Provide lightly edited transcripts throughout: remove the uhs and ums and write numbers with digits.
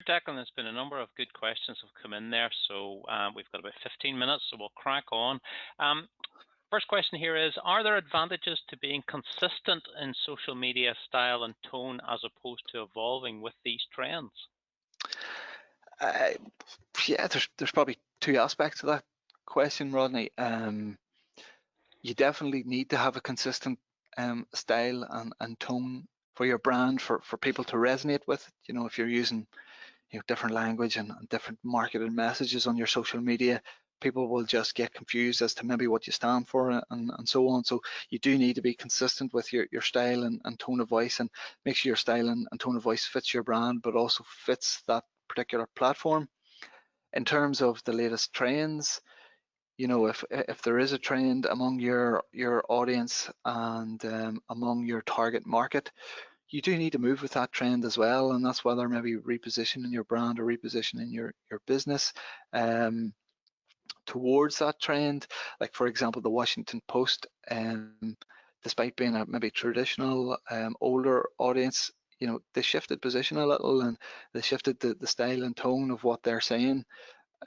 Declan, there's been a number of good questions have come in there, so we've got about 15 minutes, so we'll crack on. First question here is, are there advantages to being consistent in social media style and tone as opposed to evolving with these trends? Yeah, there's probably two aspects to that question, Rodney. You definitely need to have a consistent style and tone for your brand for people to resonate with. You know, if you're using different language and different marketing messages on your social media, people will just get confused as to maybe what you stand for and so on. So you do need to be consistent with your style and tone of voice, and make sure your style and tone of voice fits your brand, but also fits that particular platform. In terms of the latest trends, if there is a trend among your audience and among your target market, you do need to move with that trend as well, and that's whether maybe repositioning your brand or repositioning your business towards that trend. Like, for example, the Washington Post, despite being a maybe traditional older audience, they shifted position a little, and they shifted the style and tone of what they're saying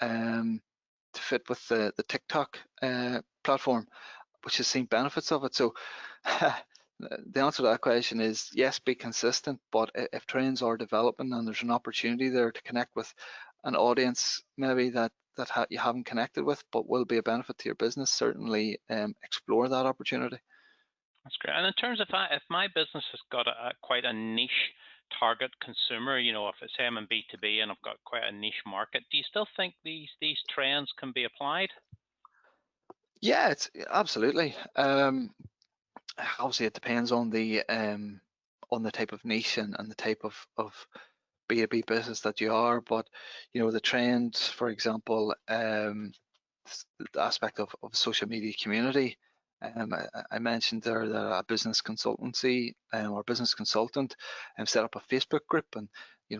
to fit with the TikTok platform, which has seen benefits of it. So the answer to that question is yes, be consistent, but if trends are developing and there's an opportunity there to connect with an audience maybe that you haven't connected with but will be a benefit to your business, certainly explore that opportunity. That's great. And in terms of that, if my business has got quite a niche target consumer, if it's I'm in B2B and I've got quite a niche market, do you still think these trends can be applied? Yeah, it's absolutely. Obviously, it depends on the type of niche and the type of B2B business that you are, but the trends, for example, the aspect of social media community. I mentioned there that a business consultancy or business consultant set up a Facebook group, and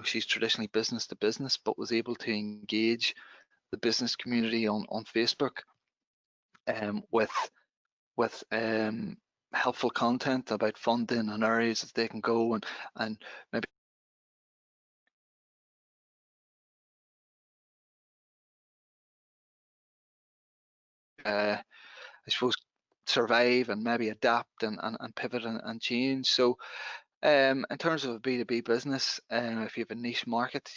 she's traditionally business to business, but was able to engage the business community on Facebook with helpful content about funding and areas that they can go and maybe I suppose survive and maybe adapt and pivot and change. So in terms of a B2B business, if you have a niche market,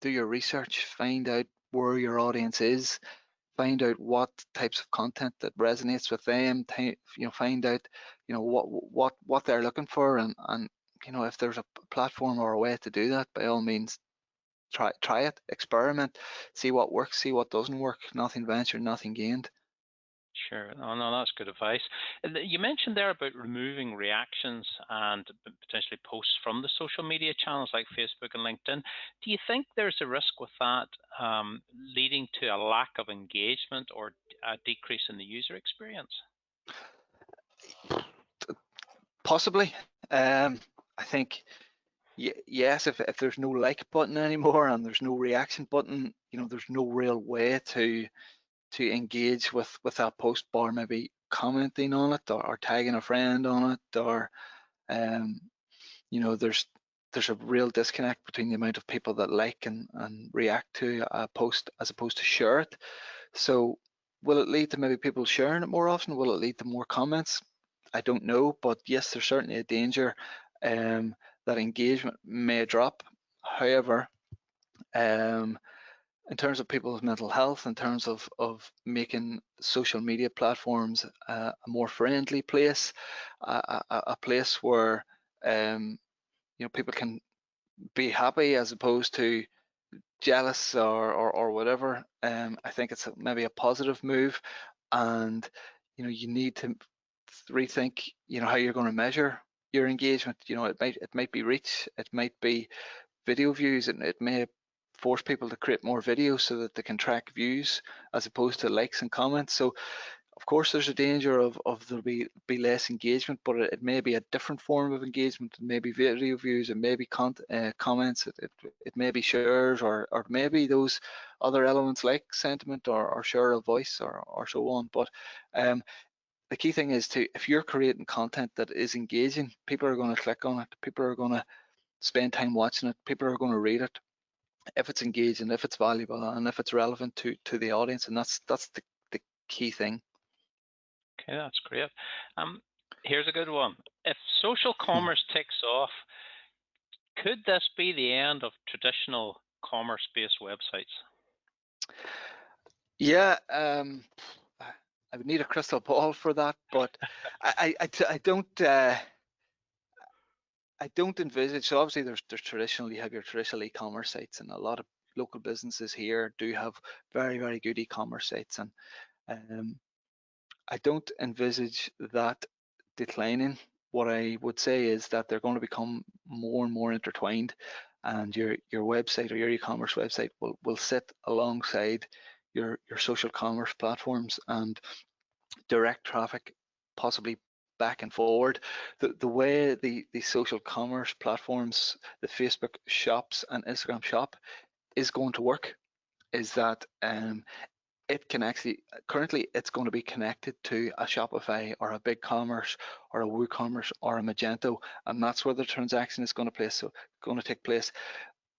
do your research, find out where your audience is, find out what types of content that resonates with them, find out what they're looking for, and if there's a platform or a way to do that, by all means try it, experiment, see what works, see what doesn't work. Nothing ventured, nothing gained. Sure. No, that's good advice. You mentioned there about removing reactions and potentially posts from the social media channels like Facebook and LinkedIn. Do you think there's a risk with that leading to a lack of engagement or a decrease in the user experience? Possibly. I think yes, if there's no like button anymore and there's no reaction button, there's no real way to engage with that post, bar maybe commenting on it or tagging a friend on it, or there's a real disconnect between the amount of people that like and react to a post as opposed to share it. So will it lead to maybe people sharing it more often? Will it lead to more comments? I don't know, but yes, there's certainly a danger that engagement may drop. However, in terms of people's mental health, in terms of making social media platforms a more friendly place, a place where people can be happy as opposed to jealous or whatever, I think it's maybe a positive move, and you need to rethink how you're going to measure your engagement. It might be reach, it might be video views, and it may force people to create more videos so that they can track views as opposed to likes and comments. So of course there's a danger of there'll be less engagement, but it may be a different form of engagement. It may be video views, it may be comments, it may be shares, or maybe those other elements like sentiment or share of voice or so on. But the key thing is if you're creating content that is engaging, people are going to click on it, people are going to spend time watching it, people are going to read it. if it's engaging, if it's valuable, and if it's relevant to the audience, and that's the key thing. Okay, that's great. Here's a good one. If social commerce takes off, could this be the end of traditional commerce-based websites? Yeah, I would need a crystal ball for that, but I don't envisage. So obviously, there's traditionally, you have your traditional e-commerce sites, and a lot of local businesses here do have very good e-commerce sites, and I don't envisage that declining. What I would say is that they're going to become more and more intertwined, and your website or your e-commerce website will sit alongside your social commerce platforms and direct traffic, possibly back and forward. The way the social commerce platforms, the Facebook shops and Instagram shop is going to work is that it can actually, currently it's going to be connected to a Shopify or a BigCommerce or a WooCommerce or a Magento, and that's where the transaction is going to take place.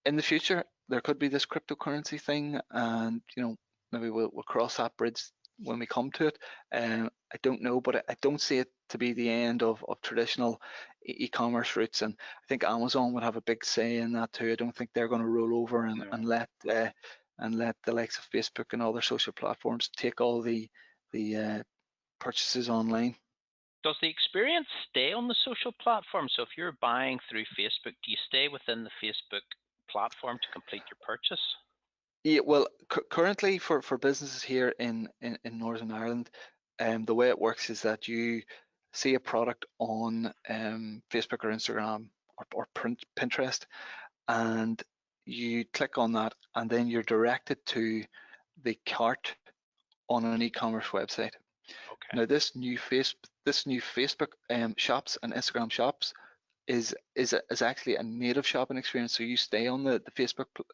In the future, there could be this cryptocurrency thing, and maybe we'll cross that bridge when we come to it. I don't know, but I don't see it to be the end of traditional e-commerce routes, and I think Amazon would have a big say in that too. I don't think they're going to roll over and let the likes of Facebook and other social platforms take all the purchases online. Does the experience stay on the social platform? So if you're buying through Facebook, do you stay within the Facebook platform to complete your purchase? Yeah, well, currently for businesses here in Northern Ireland, the way it works is that you see a product on Facebook or Instagram or Pinterest, and you click on that, and then you're directed to the cart on an e-commerce website. Okay. Now, this new Facebook shops and Instagram shops is actually a native shopping experience. So you stay on the Facebook or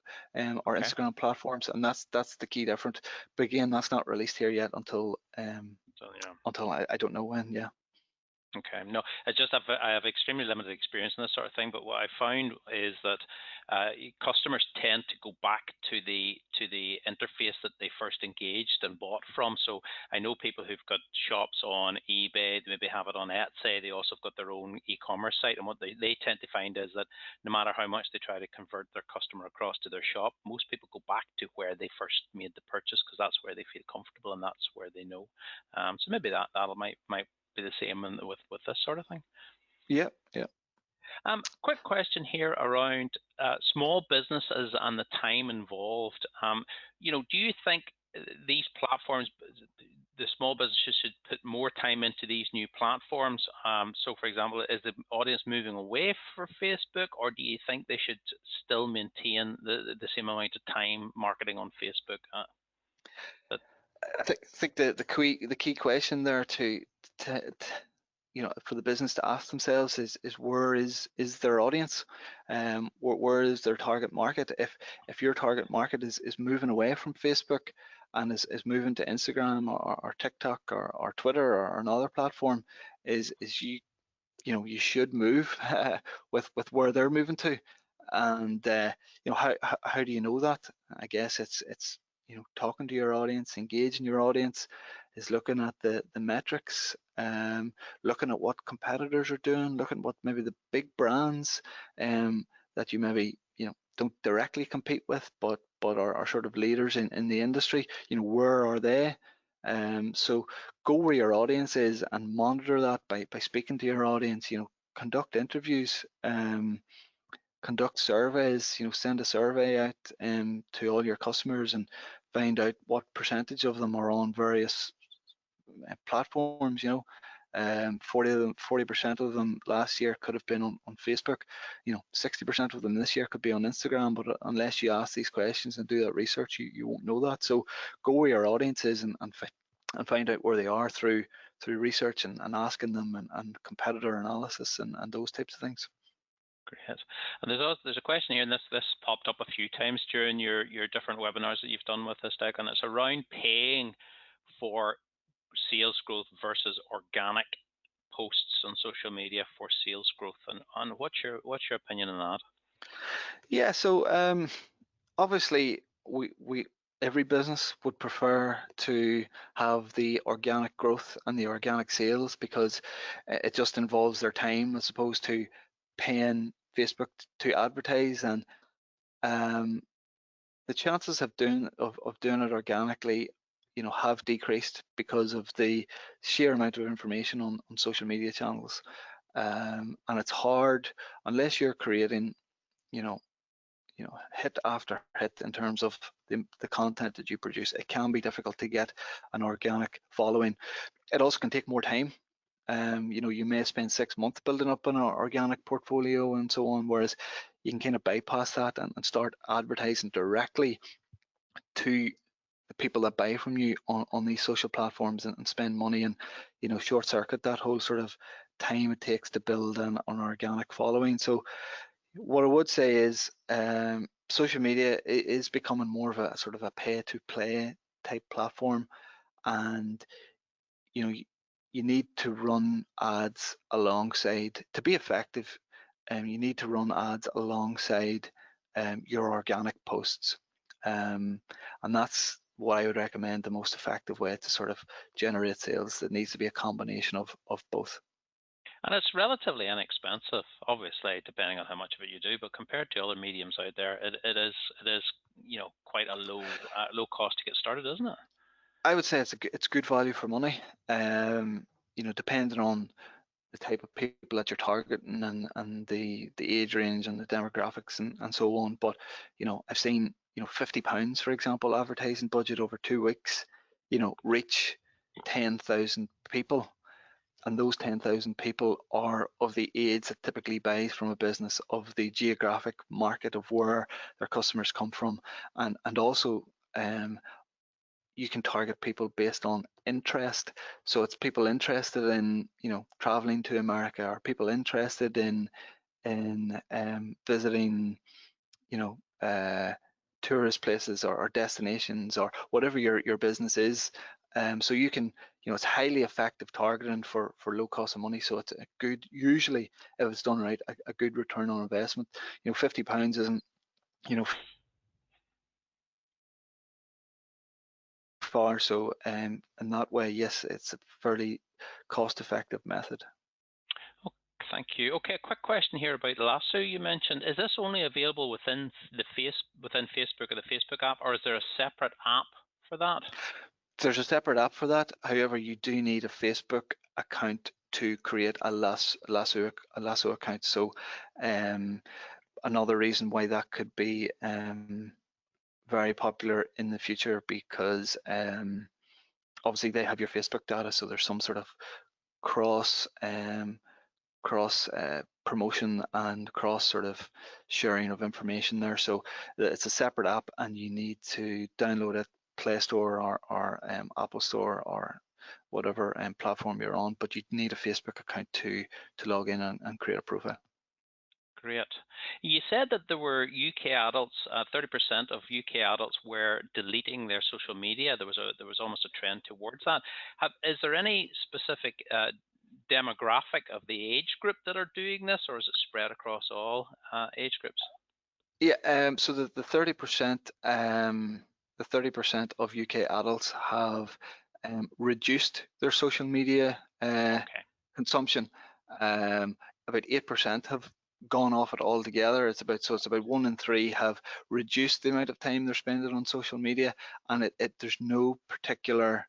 Okay. Instagram platforms, and that's the key difference. But again, that's not released here yet until until I don't know when. Yeah. Okay. No, I have extremely limited experience in this sort of thing, but what I found is that customers tend to go back to the interface that they first engaged and bought from. So I know people who've got shops on eBay, they maybe have it on Etsy, they also have got their own e-commerce site, and what they tend to find is that no matter how much they try to convert their customer across to their shop, most people go back to where they first made the purchase because that's where they feel comfortable and that's where they know. So maybe that might be the same with this sort of thing. Yeah. Quick question here around small businesses and the time involved. Do you think these platforms, the small businesses should put more time into these new platforms? So, for example, is the audience moving away from Facebook, or do you think they should still maintain the same amount of time marketing on Facebook? I think the key question there to for the business to ask themselves is where is their audience, where is their target market? If your target market is moving away from Facebook and is moving to Instagram or TikTok or Twitter or another platform, is you should move with where they're moving to, and how do you know that? I guess it's talking to your audience, engaging your audience, is looking at the metrics, looking at what competitors are doing, looking at what maybe the big brands that you maybe don't directly compete with, but are sort of leaders in the industry. Where are they? So go where your audience is and monitor that by speaking to your audience. Conduct interviews, conduct surveys. Send a survey out to all your customers and find out what percentage of them are on various platforms. 40% of them last year could have been on Facebook. 60% of them this year could be on Instagram. But unless you ask these questions and do that research, you won't know that. So go where your audience is and find out where they are through research and asking them and competitor analysis and those types of things. Great. And there's a question here, and this popped up a few times during your different webinars that you've done with this deck, and it's around paying for sales growth versus organic posts on social media for sales growth. And what's your opinion on that? Yeah, so Obviously, we every business would prefer to have the organic growth and the organic sales because it just involves their time as opposed to paying Facebook to advertise. And um, the chances of doing it organically, have decreased because of the sheer amount of information on social media channels. And it's hard unless you're creating, you know, hit after hit in terms of the content that you produce. It can be difficult to get an organic following. It also can take more time. You may spend 6 months building up an organic portfolio and so on, whereas you can kind of bypass that and start advertising directly to the people that buy from you on these social platforms and spend money and short circuit that whole sort of time it takes to build an organic following. So what I would say is social media is becoming more of a sort of a pay to play type platform, and you need to run ads alongside to be effective. You need to run ads alongside your organic posts, and that's what I would recommend the most effective way to sort of generate sales. It needs to be a combination of both. And it's relatively inexpensive, obviously, depending on how much of it you do. But compared to other mediums out there, it is quite a low cost to get started, isn't it? I would say it's good value for money. Depending on the type of people that you're targeting and the age range and the demographics and so on. But I've seen £50, for example, advertising budget over 2 weeks, reach 10,000 people, and those 10,000 people are of the age that typically buys from a business, of the geographic market of where their customers come from, and also you can target people based on interest. So it's people interested in, traveling to America, or people interested in visiting, you know, uh, tourist places or destinations or whatever your business is. So you can, it's highly effective targeting for low cost of money. So it's a good, usually if it's done right, a good return on investment. £50 isn't, you know, far. So in that way, yes, it's a fairly cost-effective method. Oh, thank you. Okay, a quick question here about Lasso you mentioned. Is this only available within Facebook or the Facebook app, or is there a separate app for that? There's a separate app for that. However, you do need a Facebook account to create a Lasso account. So another reason why that could be very popular in the future, because obviously they have your Facebook data, so there's some sort of cross promotion and cross sort of sharing of information there. So it's a separate app, and you need to download it, Play Store or Apple Store or whatever platform you're on. But you need a Facebook account to log in and create a profile. Great. You said that there were UK adults, 30% of UK adults were deleting their social media. There was almost a trend towards that. Is there any specific demographic of the age group that are doing this, or is it spread across all age groups? Yeah. So the 30%, the 30% of UK adults have reduced their social media Okay. consumption. About 8% have gone off it altogether. It's about 1 in 3 have reduced the amount of time they're spending on social media, and there's no particular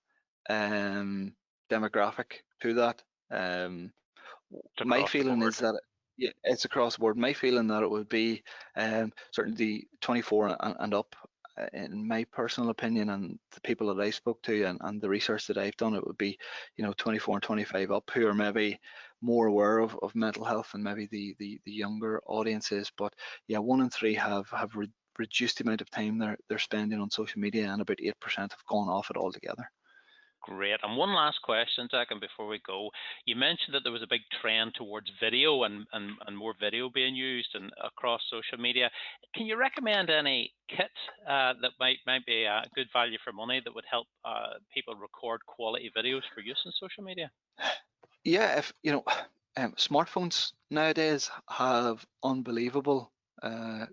demographic to that. It's My across the feeling board. is that yeah, it's across the board. My feeling that it would be certainly the 24 and up. In my personal opinion, and the people that I spoke to, and the research that I've done, it would be 24 and 25 up, who are maybe more aware of mental health than maybe the younger audiences. But yeah, 1 in 3 have reduced the amount of time they're spending on social media, and about 8% have gone off it altogether. Great. And one last question, Jack, and before we go, you mentioned that there was a big trend towards video and more video being used and across social media. Can you recommend any kit that might be a good value for money that would help people record quality videos for use in social media? Yeah, if smartphones nowadays have unbelievable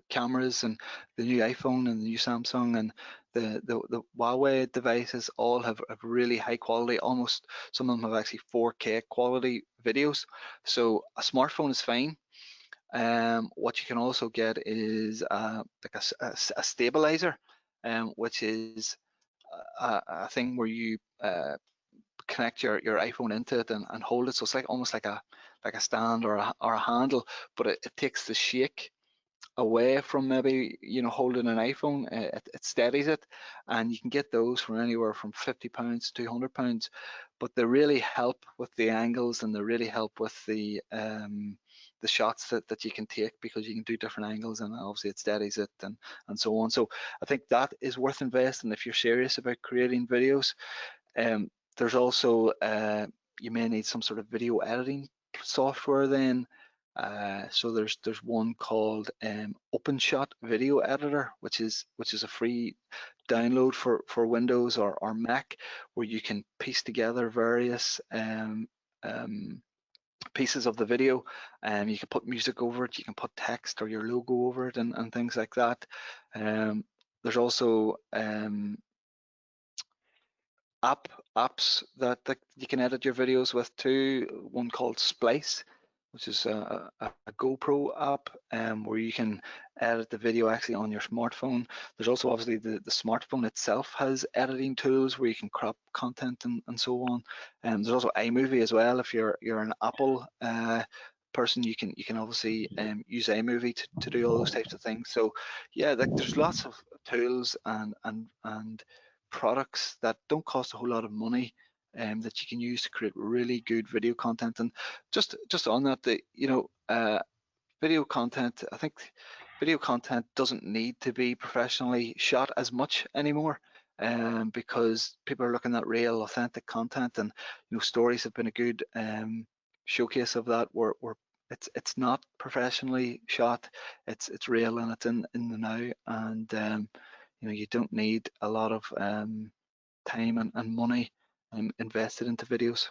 cameras, and the new iPhone and the new Samsung and the Huawei devices all have really high quality, almost some of them have actually 4K quality videos. So a smartphone is fine. What you can also get is like a stabilizer, which is a thing where you connect your iPhone into it and hold it. So it's like almost like a stand or a handle, but it takes the shake away from maybe holding an iPhone. It steadies it, and you can get those for anywhere from £50 to £200. But they really help with the angles, and they really help with the shots that you can take, because you can do different angles, and obviously it steadies it and so on. So I think that is worth investing if you're serious about creating videos. There's also you may need some sort of video editing software then. So there's one called OpenShot Video Editor, which is a free download for Windows or Mac, where you can piece together various pieces of the video, and you can put music over it, you can put text or your logo over it, and things like that. There's also apps that you can edit your videos with too. One called Splice, which is a GoPro app, where you can edit the video actually on your smartphone. There's also obviously the smartphone itself has editing tools where you can crop content and so on. And there's also iMovie as well. If you're an Apple person, you can obviously use iMovie to do all those types of things. So yeah, there's lots of tools and products that don't cost a whole lot of money, that you can use to create really good video content. And just on that, video content, I think video content doesn't need to be professionally shot as much anymore, because people are looking at real, authentic content, and stories have been a good showcase of that, where it's not professionally shot, it's real, and it's in the now, and you don't need a lot of time and money invested into videos.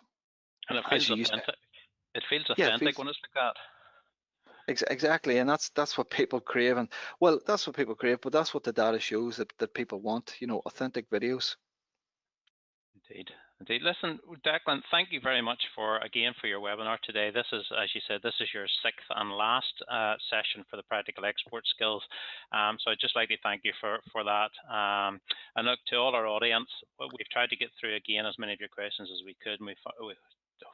And it As feels you used authentic. It feels Yeah, it authentic feels when it's like that. exactly, and that's what people crave. And well, that's what people crave, but that's what the data shows that people want, authentic videos. Indeed, indeed. Listen, Declan, thank you very much for your webinar today. This is, as you said, this is your sixth and last session for the practical export skills. So I'd just like to thank you for that. And look, to all our audience, we've tried to get through again as many of your questions as we could. And we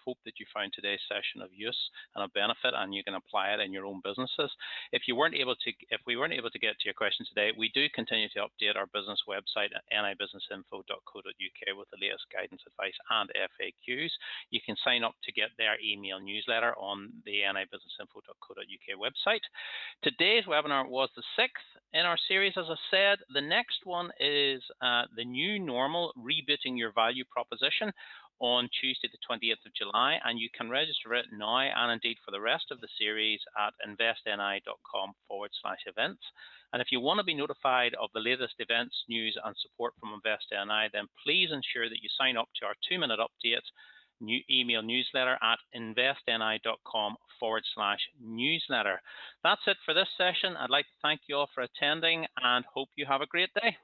hope that you found today's session of use and of benefit, and you can apply it in your own businesses. If we weren't able to get to your questions today, we do continue to update our business website at nibusinessinfo.co.uk with the latest guidance, advice, and FAQs. You can sign up to get their email newsletter on the nibusinessinfo.co.uk website. Today's webinar was the sixth in our series. As I said, the next one is the new normal, rebooting your value proposition, on Tuesday the 28th of July, and you can register it now and indeed for the rest of the series at investni.com/events. And if you want to be notified of the latest events, news and support from InvestNI, then please ensure that you sign up to our 2-minute update new email newsletter at investni.com/newsletter. That's it for this session. I'd like to thank you all for attending and hope you have a great day.